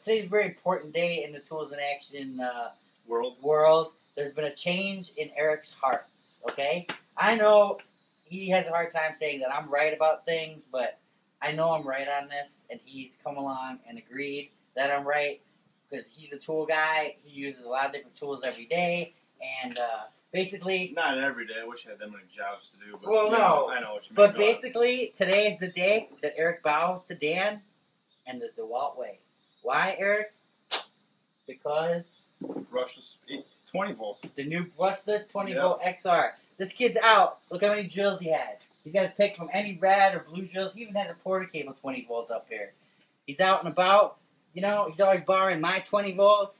today's a very important day in the Tools in Action world. There's been a change in Eric's heart, okay? I know he has a hard time saying that I'm right about things, but I know I'm right on this, and he's come along and agreed that I'm right because he's a tool guy. He uses a lot of different tools every day, and basically... Not every day. I wish I had that many jobs to do. But well, no. I know what you mean. But basically, today is the day that Eric bows to Dan and the DEWALT way. Why, Eric? Because... Brushless, it's 20 volts. The new Brushless 20-volt XR. This kid's out. Look how many drills he has. He's got to pick from any red or blue drills. He even has a porta cable 20 volts up here. He's out and about. You know, he's always borrowing my 20 volts.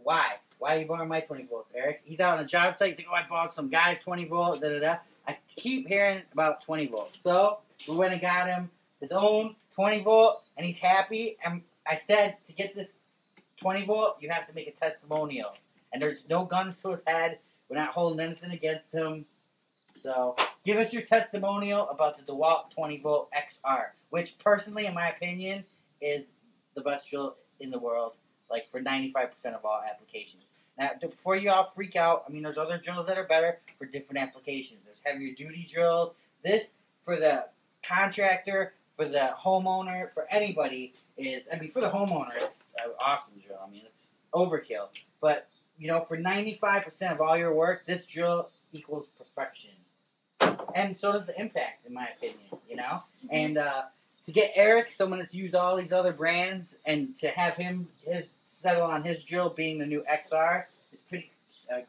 Why? Why are you borrowing my 20 volts, Eric? He's out on a job site. You think, oh, I bought some guy's 20 volt, da-da-da. I keep hearing about 20 volts. So, we went and got him his own 20 volt, and he's happy. And I said, to get this 20 volt, you have to make a testimonial. And there's no guns to his head. We're not holding anything against him. So, give us your testimonial about the DEWALT 20-volt XR, which personally, in my opinion, is the best drill in the world, like for 95% of all applications. Now, before you all freak out, I mean, there's other drills that are better for different applications. There's heavier duty drills. This, for the contractor, for the homeowner, for anybody, is, I mean, for the homeowner, it's an awesome drill. I mean, it's overkill. But, you know, for 95% of all your work, this drill equals perfection. And so does the impact, in my opinion, you know? And to get Eric, someone that's used all these other brands, and to have him settle on his drill being the new XR, is pretty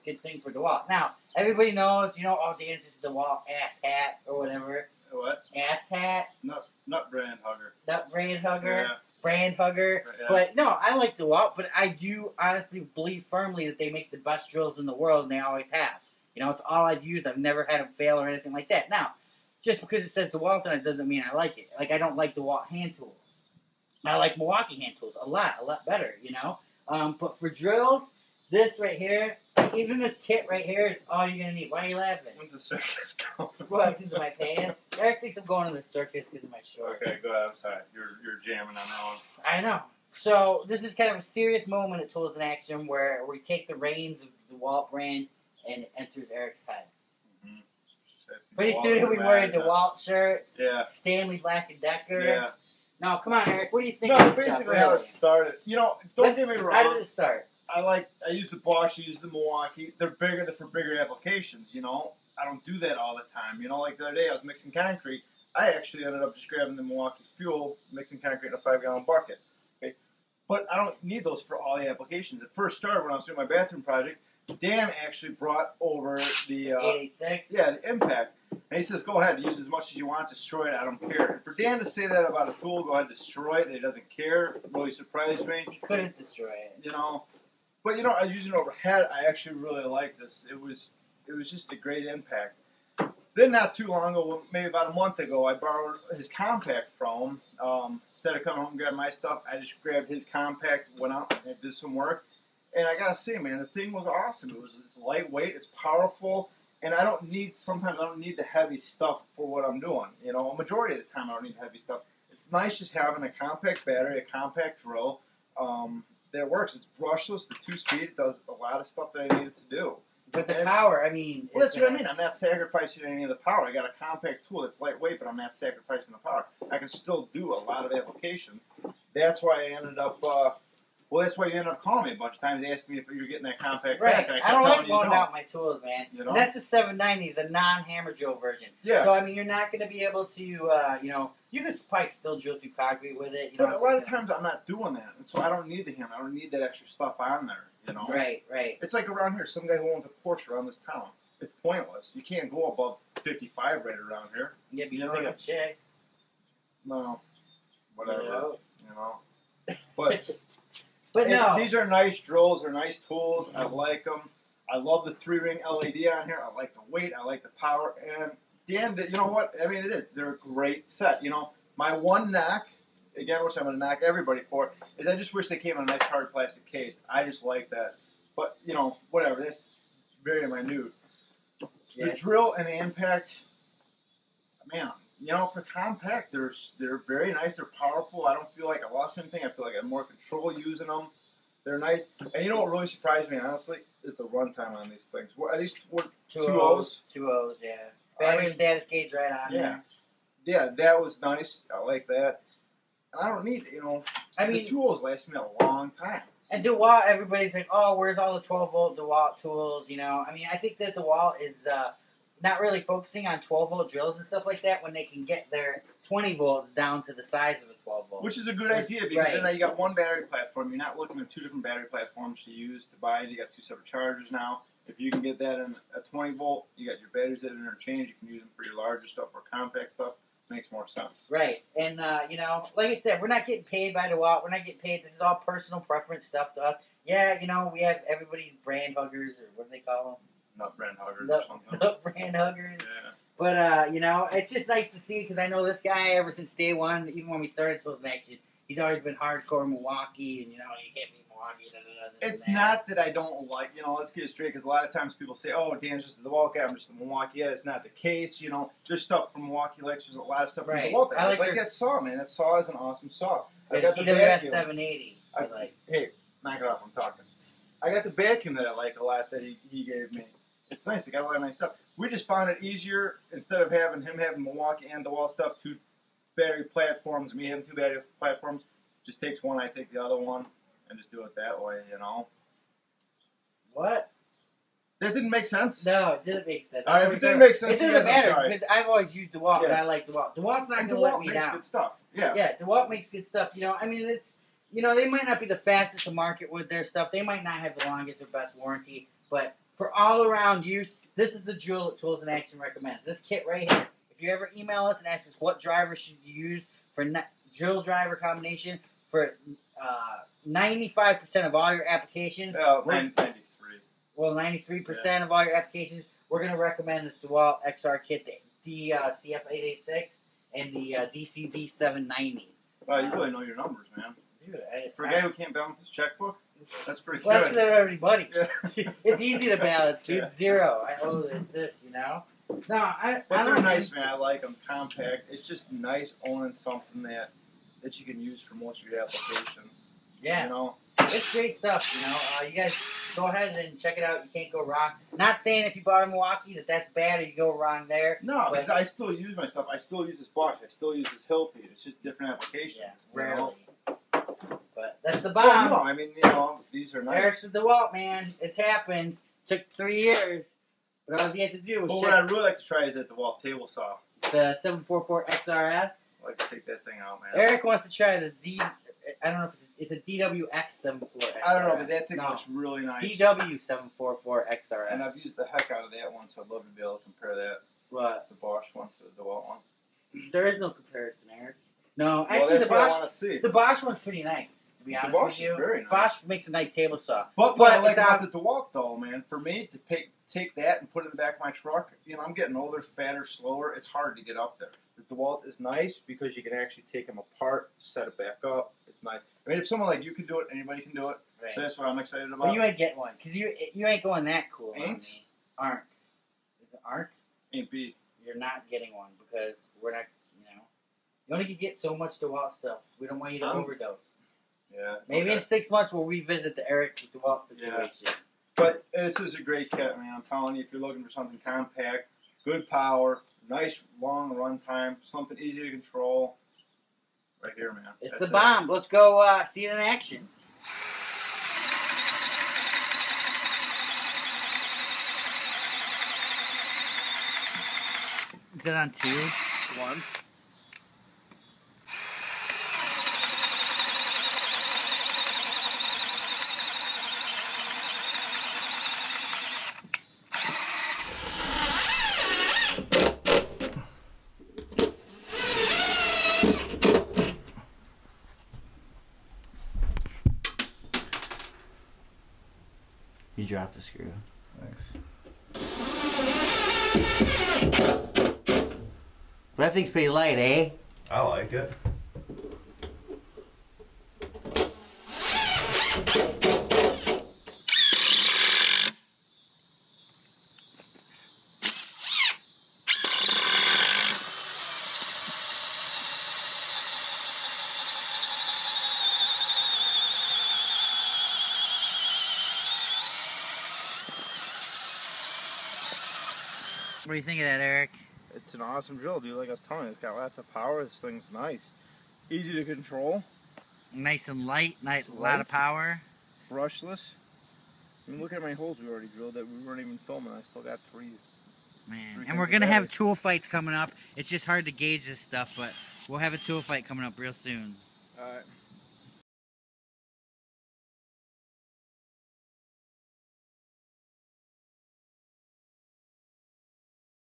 good thing for DEWALT. Now, everybody knows, you know, oh, Dan's just DEWALT ass hat or whatever. What? Ass hat. Not brand hugger. Not brand hugger. Yeah. Brand hugger. Yeah. But no, I like DEWALT, but I do honestly believe firmly that they make the best drills in the world, and they always have. You know, it's all I've used. I've never had them fail or anything like that. Now, just because it says DEWALT on it doesn't mean I like it. Like, I don't like DEWALT hand tools. I like Milwaukee hand tools a lot better, you know? But for drills, this right here, even this kit right here is all you're going to need. Why are you laughing? When's the circus going? Well, because of my pants. Eric thinks I'm going to the circus because of my shorts. Okay, go ahead. I'm sorry. You're jamming on that one. I know. So, this is kind of a serious moment at Tools in Action where we take the reins of the DEWALT brand and it enters Eric's head. Pretty soon he'll be wearing a DEWALT shirt. Yeah. Stanley Black & Decker. Yeah. No, come on, Eric. What do you think? No, basically how it started. You know, don't get me wrong. How did it start? I use the Bosch, I use the Milwaukee. They're bigger. They're for bigger applications. You know, I don't do that all the time. You know, like the other day I was mixing concrete. I actually ended up just grabbing the Milwaukee Fuel, mixing concrete in a 5-gallon bucket. Okay, but I don't need those for all the applications. It first started when I was doing my bathroom project. Dan actually brought over the 86. Yeah, the impact. And he says, go ahead, use as much as you want, destroy it, I don't care. And for Dan to say that about a tool, go ahead, destroy it, that he doesn't care, really surprised me. He couldn't destroy it. You know, but you know, I was using it overhead, I actually really liked this. It was just a great impact. Then not too long ago, maybe about a month ago, I borrowed his compact from him. Instead of coming home and grabbing my stuff, I just grabbed his compact, went out and did some work. And I gotta say, man, the thing was awesome. It's lightweight, it's powerful, and sometimes I don't need the heavy stuff for what I'm doing. You know, a majority of the time I don't need heavy stuff. It's nice just having a compact battery, a compact drill that works. It's brushless, the 2-speed, it does a lot of stuff that I needed to do. But the power, I mean... Well, that's what I mean. I'm not sacrificing any of the power. I got a compact tool that's lightweight, but I'm not sacrificing the power. I can still do a lot of applications. That's why I ended up... Well, that's why you end up calling me a bunch of times, asking me if you're getting that compact right. back. I don't like blowing out my tools, man. You know? And that's the 790, the non-hammer drill version. Yeah. So, I mean, you're not going to be able to, you know, you can probably still drill through concrete with it. You know, but a lot of times I'm not doing that, and so I don't need the hammer. I don't need that extra stuff on there, you know? Right, right. It's like around here, some guy who owns a Porsche around this town. It's pointless. You can't go above 55 right around here. Yeah, but you know, like a chick. No. Whatever. You know? But no. These are nice drills. They're nice tools. I like them. I love the 3-ring LED on here. I like the weight. I like the power. And Dan, you know what? I mean, it is. They're a great set. You know, my one knock, again, which I'm going to knock everybody for, is I just wish they came in a nice hard plastic case. I just like that. But, you know, whatever. That's very minute. Yeah. The drill and the impact, man, you know, for compact, they're very nice. They're powerful. I don't feel like I lost anything. I feel like I have more control using them. They're nice. And you know what really surprised me, honestly, is the runtime on these things. At least what, 2.0s? 2.0s, yeah. Battery status gauge right on there. Yeah, that was nice. I like that. And I don't need, you know, the 2.0s last me a long time. And DEWALT, everybody's like, oh, where's all the 12-volt DEWALT tools, you know? I mean, I think that DEWALT is not really focusing on 12-volt drills and stuff like that when they can get their 20 volts down to the size of a 12-volt. Which is a good idea, because then you got one battery platform. You're not looking at 2 different battery platforms to use to buy. You got 2 separate chargers now. If you can get that in a 20-volt, you got your batteries that interchange. You can use them for your larger stuff or compact stuff. Makes more sense. Right. And, you know, like I said, we're not getting paid by DEWALT. We're not getting paid. This is all personal preference stuff to us. Yeah, you know, we have everybody's brand huggers, or what do they call them? Nut brand huggers or something. Nut brand huggers. Yeah. But, you know, it's just nice to see, because I know this guy ever since day one, even when we started Tools in Action, he's always been hardcore Milwaukee, and, you know, you can't beat Milwaukee. It's not that I don't like, you know, let's get it straight, because a lot of times people say, oh, Dan's just the DEWALT guy, I'm just the Milwaukee. Yeah, it's not the case, you know. There's stuff from Milwaukee, like there's a lot of stuff from DEWALT. I like that saw, man. That saw is an awesome saw. I got the vacuum. 780. Hey, knock it off, I'm talking. I got the vacuum that I like a lot that he gave me. It's nice. They got a lot of nice stuff. We just found it easier, instead of having Milwaukee and DEWALT stuff, 2 battery platforms, me having 2 battery platforms. Just takes one, I take the other one, and just do it that way, you know. What? That didn't make sense? No, it didn't make sense. All right, if it didn't make sense, it doesn't matter, because I've always used DEWALT, and I like DEWALT. DEWALT's not going to let me down. DEWALT makes good stuff. Yeah. Yeah, DEWALT makes good stuff. You know, I mean, it's, you know, they might not be the fastest to market with their stuff. They might not have the longest or best warranty, but for all around use, this is the drill that Tools in Action recommends. This kit right here. If you ever email us and ask us what driver should you use for drill driver combination for 95% of all your applications. 93. Well, 93% of all your applications, we're going to recommend this DEWALT XR kit, the CF886 and the DCD790. Wow, you really know your numbers, man. Dude, for a guy who can't balance his checkbook, that's pretty well, good. That's for everybody. Yeah. It's easy to balance, dude. Yeah. 0. I owe this, you know? No, but they're nice, man. I like them. Compact. It's just nice owning something that you can use for most of your applications. Yeah. You know? It's great stuff, you know. You guys go ahead and check it out. You can't go wrong. Not saying if you bought a Milwaukee that's bad or you go wrong there. No, because I still use my stuff. I still use this Bosch. I still use this Hilti. It's just different applications. Yeah, rarely. But that's the bomb. Well, no, I mean, you know, these are nice. There's the DEWALT, man. It's happened. Took 3 years. But all you had to do was what I'd really like to try is that DEWALT table saw. The 744 XRS. I'd like to take that thing out, man. Eric wants to try the I don't know if it's a DWX 744 XRS. I don't know, but that thing looks really nice. DW744 XRS. And I've used the heck out of that one, so I'd love to be able to compare that. What? The Bosch one to the DEWALT one. There is no comparison, Eric. No, well, actually, the Bosch one's pretty nice. To be honest with you, very nice. Bosch makes a nice table saw. But what I like about the DEWALT, though, man, for me to take that and put it in the back of my truck, you know, I'm getting older, fatter, slower. It's hard to get up there. The DEWALT is nice because you can actually take them apart, set it back up. It's nice. I mean, if someone like you can do it, anybody can do it. Right. So that's what I'm excited about. But you ain't get one because you ain't going that cool. Ain't? On me. Aren't? Is it aren't? Ain't be. You're not getting one because we're not. You know, you only can get so much DEWALT stuff. We don't want you to overdose. Yeah. Maybe in 6 months we'll revisit the Eric DEWALT situation. Yeah. But this is a great kit, man. I'm telling you, if you're looking for something compact, good power, nice long run time, something easy to control, right here, man. It's the bomb. Let's go see it in action. Is it on 2? 1. You dropped the screw. Thanks. Well, that thing's pretty light, eh? I like it. What do you think of that, Eric? It's an awesome drill, dude. Like I was telling you, it's got lots of power. This thing's nice. Easy to control. Nice and light, lot of power. Brushless. I mean, look at my holes we already drilled that we weren't even filming. I still got three. Man, and we're going to have tool fights coming up. It's just hard to gauge this stuff, but we'll have a tool fight coming up real soon. Alright.